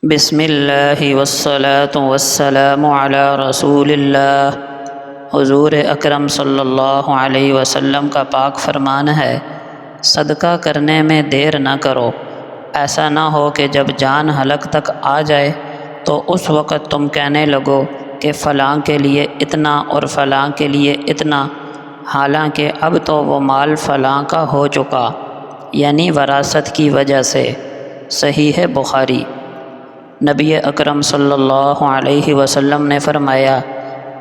بسم اللہ والصلاة والسلام علی رسول اللہ۔ حضور اکرم صلی اللہ علیہ وسلم کا پاک فرمان ہے، صدقہ کرنے میں دیر نہ کرو، ایسا نہ ہو کہ جب جان حلق تک آ جائے تو اس وقت تم کہنے لگو کہ فلاں کے لیے اتنا اور فلاں کے لیے اتنا، حالانکہ اب تو وہ مال فلاں کا ہو چکا، یعنی وراثت کی وجہ سے۔ صحیح بخاری۔ نبی اکرم صلی اللہ علیہ وسلم نے فرمایا،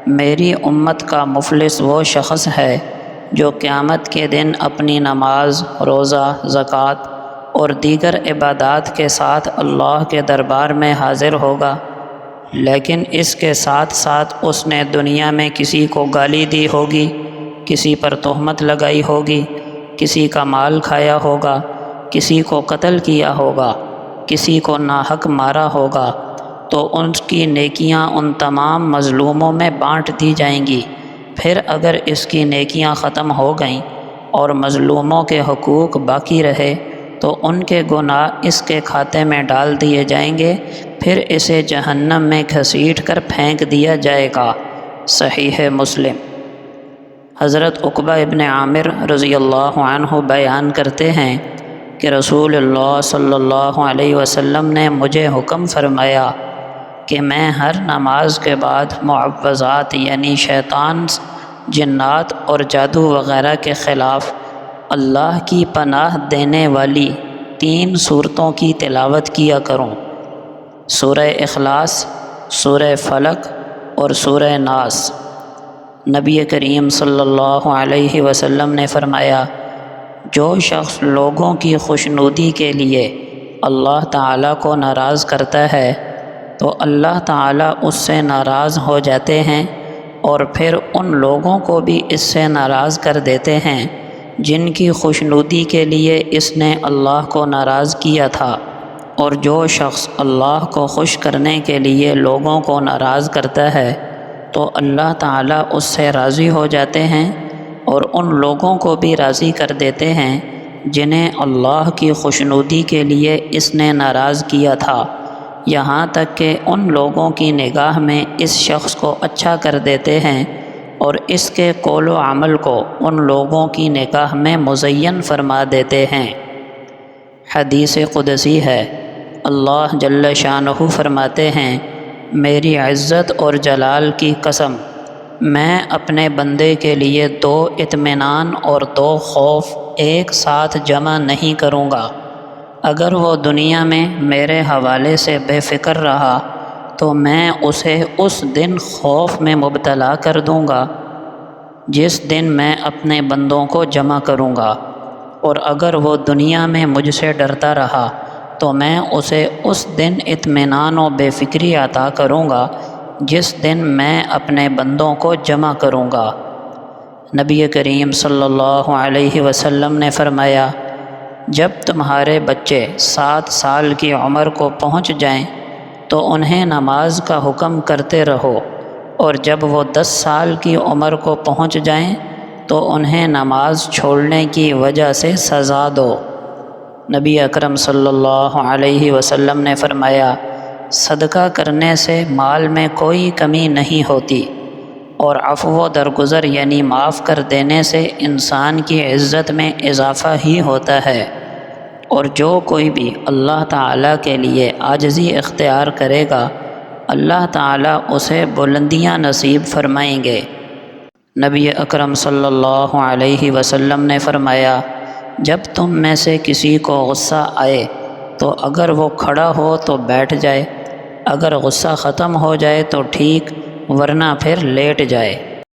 میری امت کا مفلس وہ شخص ہے جو قیامت کے دن اپنی نماز، روزہ، زکوٰۃ اور دیگر عبادات کے ساتھ اللہ کے دربار میں حاضر ہوگا، لیکن اس کے ساتھ ساتھ اس نے دنیا میں کسی کو گالی دی ہوگی، کسی پر تہمت لگائی ہوگی، کسی کا مال کھایا ہوگا، کسی کو قتل کیا ہوگا، کسی کو ناحق مارا ہوگا، تو ان کی نیکیاں ان تمام مظلوموں میں بانٹ دی جائیں گی۔ پھر اگر اس کی نیکیاں ختم ہو گئیں اور مظلوموں کے حقوق باقی رہے تو ان کے گناہ اس کے کھاتے میں ڈال دیے جائیں گے، پھر اسے جہنم میں گھسیٹ کر پھینک دیا جائے گا۔ صحیح مسلم۔ حضرت عقبہ ابن عامر رضی اللہ عنہ بیان کرتے ہیں کہ رسول اللہ صلی اللہ علیہ وسلم نے مجھے حکم فرمایا کہ میں ہر نماز کے بعد معوذات یعنی شیطان، جنات اور جادو وغیرہ کے خلاف اللہ کی پناہ دینے والی 3 سورتوں کی تلاوت کیا کروں: سورہ اخلاص، سورہ فلق اور سورہ ناس۔ نبی کریم صلی اللہ علیہ وسلم نے فرمایا، جو شخص لوگوں کی خوشنودی کے لیے اللہ تعالیٰ کو ناراض کرتا ہے تو اللہ تعالیٰ اس سے ناراض ہو جاتے ہیں اور پھر ان لوگوں کو بھی اس سے ناراض کر دیتے ہیں جن کی خوشنودی کے لیے اس نے اللہ کو ناراض کیا تھا، اور جو شخص اللہ کو خوش کرنے کے لیے لوگوں کو ناراض کرتا ہے تو اللہ تعالیٰ اس سے راضی ہو جاتے ہیں اور ان لوگوں کو بھی راضی کر دیتے ہیں جنہیں اللہ کی خوشنودی کے لیے اس نے ناراض کیا تھا، یہاں تک کہ ان لوگوں کی نگاہ میں اس شخص کو اچھا کر دیتے ہیں اور اس کے قول و عمل کو ان لوگوں کی نگاہ میں مزین فرما دیتے ہیں۔ حدیث قدسی ہے، اللہ جل شانہ فرماتے ہیں، میری عزت اور جلال کی قسم، میں اپنے بندے کے لیے 2 اطمینان اور 2 خوف ایک ساتھ جمع نہیں کروں گا۔ اگر وہ دنیا میں میرے حوالے سے بے فکر رہا تو میں اسے اس دن خوف میں مبتلا کر دوں گا جس دن میں اپنے بندوں کو جمع کروں گا، اور اگر وہ دنیا میں مجھ سے ڈرتا رہا تو میں اسے اس دن اطمینان و بے فکری عطا کروں گا جس دن میں اپنے بندوں کو جمع کروں گا۔ نبی کریم صلی اللہ علیہ وسلم نے فرمایا، جب تمہارے بچے 7 سال کی عمر کو پہنچ جائیں تو انہیں نماز کا حکم کرتے رہو، اور جب وہ 10 سال کی عمر کو پہنچ جائیں تو انہیں نماز چھوڑنے کی وجہ سے سزا دو۔ نبی اکرم صلی اللہ علیہ وسلم نے فرمایا، صدقہ کرنے سے مال میں کوئی کمی نہیں ہوتی، اور عفو و درگزر یعنی معاف کر دینے سے انسان کی عزت میں اضافہ ہی ہوتا ہے، اور جو کوئی بھی اللہ تعالیٰ کے لیے عاجزی اختیار کرے گا اللہ تعالیٰ اسے بلندیاں نصیب فرمائیں گے۔ نبی اکرم صلی اللہ علیہ وسلم نے فرمایا، جب تم میں سے کسی کو غصہ آئے تو اگر وہ کھڑا ہو تو بیٹھ جائے، اگر غصہ ختم ہو جائے تو ٹھیک، ورنہ پھر لیٹ جائے۔